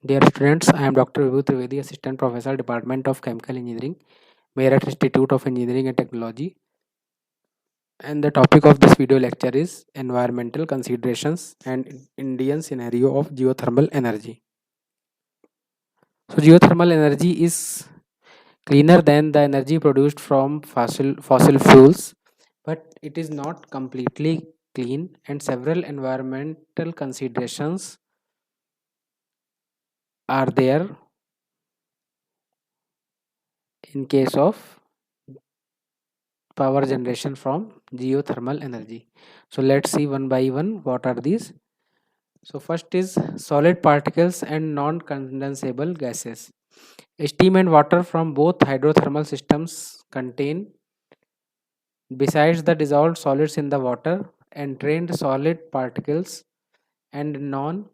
Dear students, I am Dr. Vibhu Trivedi, Assistant Professor, Department of Chemical Engineering, Meerut Institute of Engineering and Technology. And the topic of this video lecture is Environmental Considerations and Indian Scenario of Geothermal Energy. So, geothermal energy is cleaner than the energy produced from fossil fuels, but it is not completely clean, and several environmental considerations are there in case of power generation from geothermal energy. So let's see one by one what are these. So first is solid particles and non-condensable gases. Steam and water from both hydrothermal systems contain, besides the dissolved solids in the water, entrained solid particles and non-condensable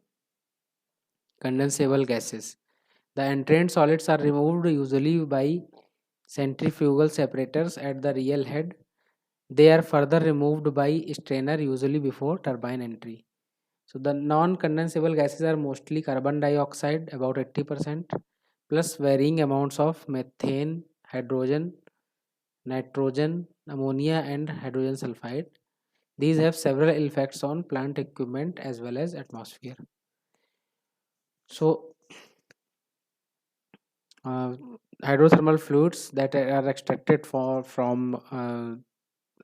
gases. The entrained solids are removed usually by centrifugal separators at the real head. They are further removed by strainer usually before turbine entry. So the non-condensable gases are mostly carbon dioxide about 80% plus varying amounts of methane, hydrogen, nitrogen, ammonia and hydrogen sulfide. These have several effects on plant equipment as well as atmosphere. So uh, hydrothermal fluids that are extracted from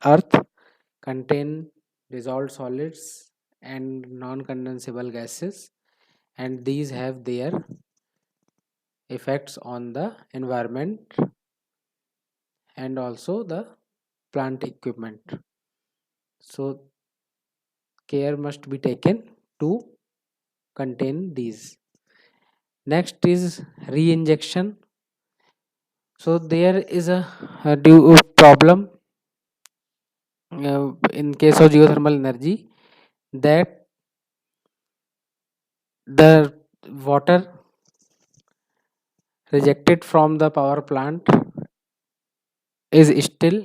earth contain dissolved solids and non-condensable gases, and these have their effects on the environment and also the plant equipment. So care must be taken to contain these. Next is re-injection. So there is a due problem in case of geothermal energy, that the water rejected from the power plant is still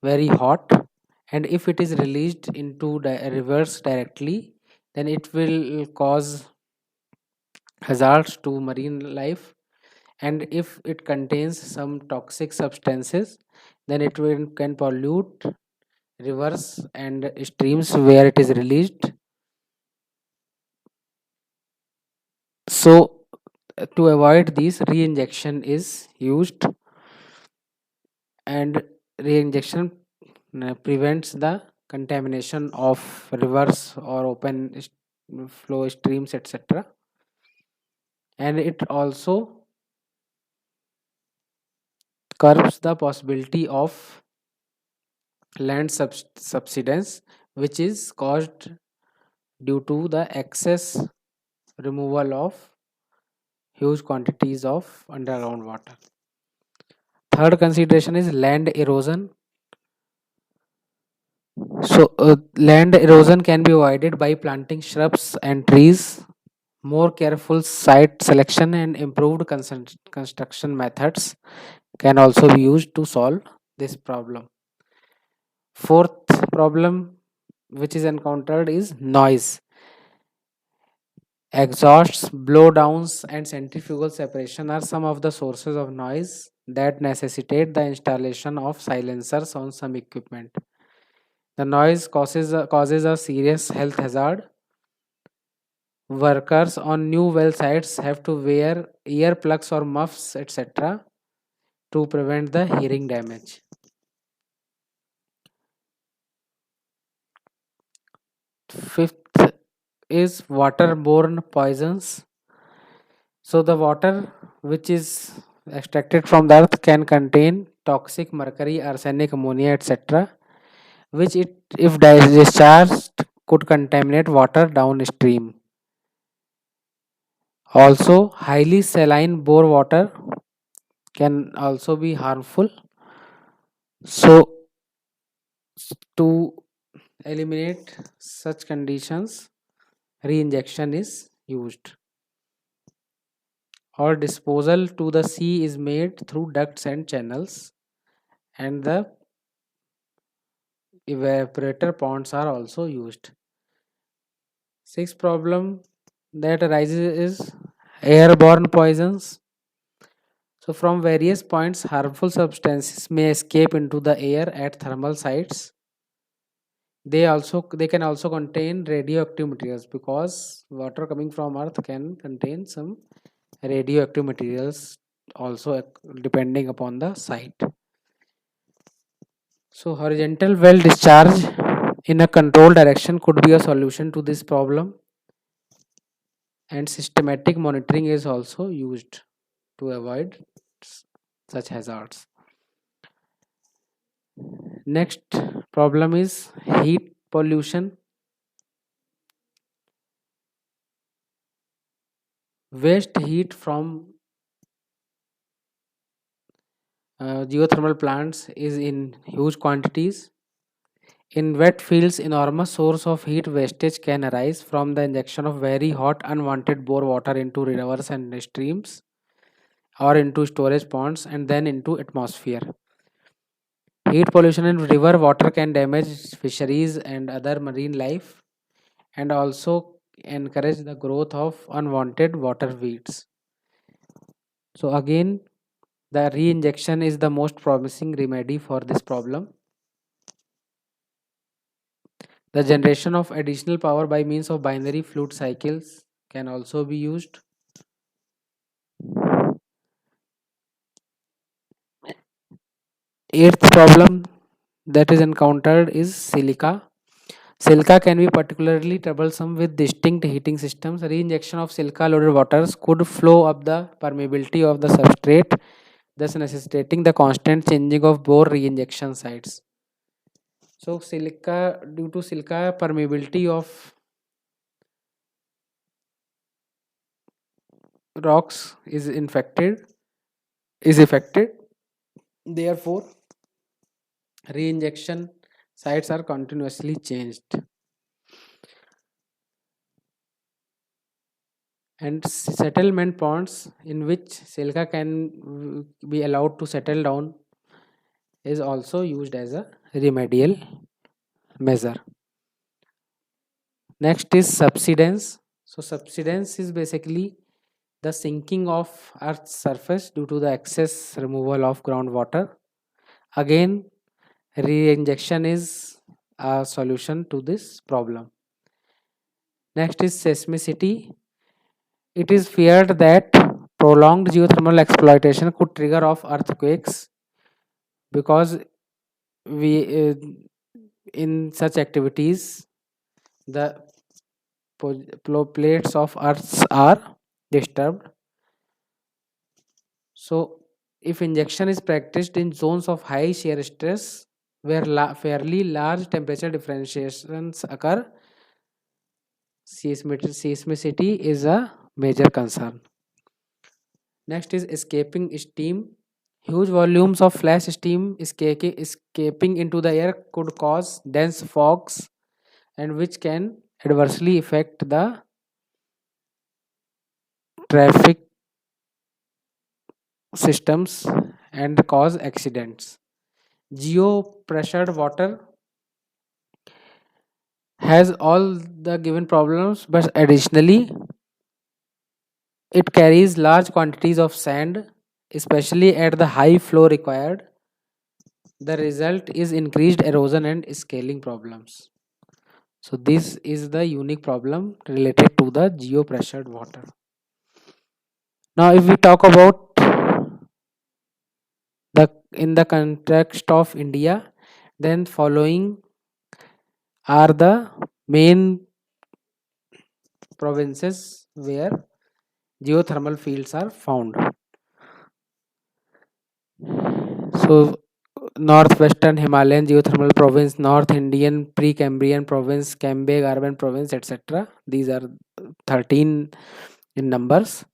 very hot, and if it is released into the reverse directly, then it will cause hazards to marine life, and if it contains some toxic substances, then it can pollute rivers and streams where it is released. So to avoid this, re-injection is used, and re-injection prevents the contamination of rivers or flow streams, etc. And it also curbs the possibility of land subsidence, which is caused due to the excess removal of huge quantities of underground water. Third consideration is land erosion. So, land erosion can be avoided by planting shrubs and trees. More careful site selection and improved construction methods can also be used to solve this problem. Fourth problem which is encountered is noise. Exhausts, blowdowns, and centrifugal separation are some of the sources of noise that necessitate the installation of silencers on some equipment. The noise causes a serious health hazard. Workers on new well sites have to wear earplugs or muffs, etc., to prevent the hearing damage. Fifth is waterborne poisons. So, the water which is extracted from the earth can contain toxic mercury, arsenic, ammonia, etc., which, if discharged, could contaminate water downstream. Also, highly saline bore water can also be harmful. So, to eliminate such conditions, re-injection is used, or disposal to the sea is made through ducts and channels, and the evaporator ponds are also used. Sixth problem that arises is airborne poisons. So from various points, harmful substances may escape into the air at thermal sites. They can also contain radioactive materials because water coming from Earth can contain some radioactive materials also depending upon the site. So horizontal well discharge in a controlled direction could be a solution to this problem, and systematic monitoring is also used to avoid such hazards. Next problem is heat pollution. Waste heat from geothermal plants is in huge quantities. In wet fields, enormous source of heat wastage can arise from the injection of very hot unwanted bore water into rivers and streams or into storage ponds and then into atmosphere. Heat pollution in river water can damage fisheries and other marine life and also encourage the growth of unwanted water weeds. So again, the re-injection is the most promising remedy for this problem. The generation of additional power by means of binary fluid cycles can also be used. Eighth problem that is encountered is silica. Silica can be particularly troublesome with distinct heating systems. Reinjection of silica loaded waters could flow up the permeability of the substrate, thus necessitating the constant changing of bore reinjection sites. So silica, due to silica permeability of rocks is affected. Therefore, reinjection sites are continuously changed. And settlement ponds in which silica can be allowed to settle down is also used as a remedial measure. Next is subsidence. So subsidence is basically the sinking of earth's surface due to the excess removal of groundwater. Again, reinjection is a solution to this problem. Next is seismicity. It is feared that prolonged geothermal exploitation could trigger off earthquakes because we in such activities the plates of earths are disturbed. So if injection is practiced in zones of high shear stress where fairly large temperature differentiations occur, seismicity is a major concern. Next is escaping steam. Huge volumes of flash steam escaping into the air could cause dense fogs and which can adversely affect the traffic systems and cause accidents. Geopressured water has all the given problems, but additionally, it carries large quantities of sand, especially at the high flow required. The result is increased erosion and scaling problems. So, this is the unique problem related to the geopressured water. Now, if we talk about the in the context of India, then following are the main provinces where geothermal fields are found. So, northwestern Himalayan geothermal province, North Indian Precambrian province, Cambay Garban province, etc. These are 13 in numbers.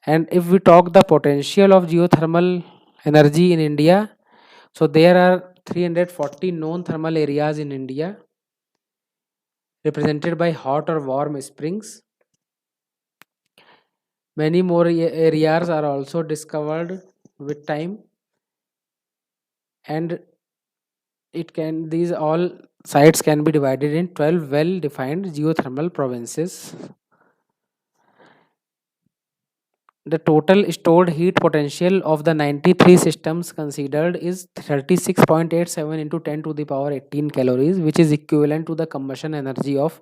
And if we talk the potential of geothermal energy in India, so there are 340 known thermal areas in India represented by hot or warm springs. Many more areas are also discovered with time, and it can these all sites can be divided in 12 well defined geothermal provinces. The total stored heat potential of the 93 systems considered is 36.87 into 10 to the power 18 calories, which is equivalent to the combustion energy of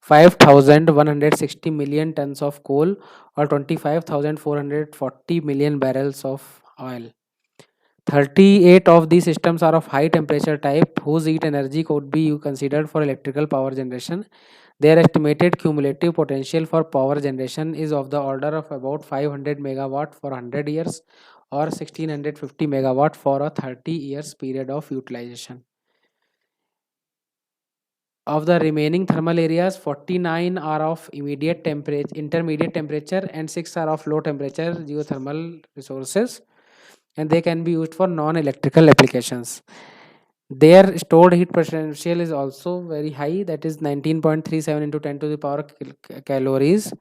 5,160 million tons of coal or 25,440 million barrels of oil. 38 of these systems are of high temperature type whose heat energy could be considered for electrical power generation. Their estimated cumulative potential for power generation is of the order of about 500 megawatt for 100 years or 1650 megawatt for a 30 years period of utilization. Of the remaining thermal areas, 49 are of intermediate temperature and 6 are of low temperature geothermal resources, and they can be used for non-electrical applications. Their stored heat potential is also very high, that is 19.37 into 10 to the power calories,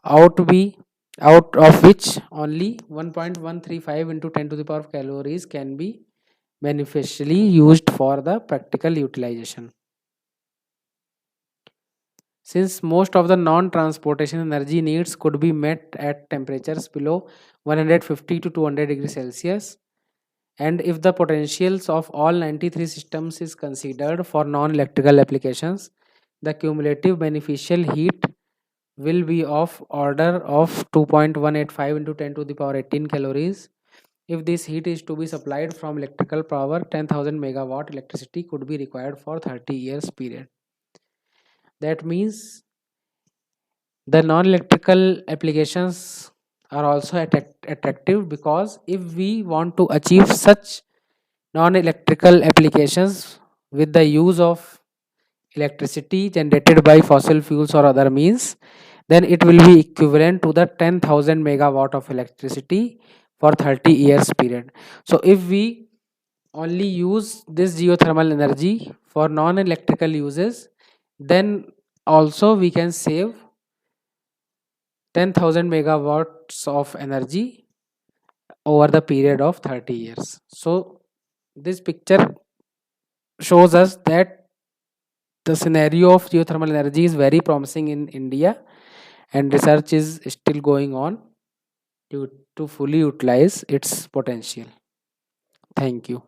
out be out of which only 1.135 into 10 to the power calories can be beneficially used for the practical utilization. Since most of the non-transportation energy needs could be met at temperatures below 150 to 200 degrees Celsius, and if the potentials of all 93 systems is considered for non-electrical applications, the cumulative beneficial heat will be of order of 2.185 into 10 to the power 18 calories. If this heat is to be supplied from electrical power, 10,000 megawatt electricity could be required for 30 years period. That means the non-electrical applications are also attractive, because if we want to achieve such non-electrical applications with the use of electricity generated by fossil fuels or other means, then it will be equivalent to the 10,000 megawatt of electricity for 30 years period. So if we only use this geothermal energy for non-electrical uses, then also we can save 10,000 megawatts of energy over the period of 30 years. So this picture shows us that the scenario of geothermal energy is very promising in India, and research is still going on to fully utilize its potential. Thank you.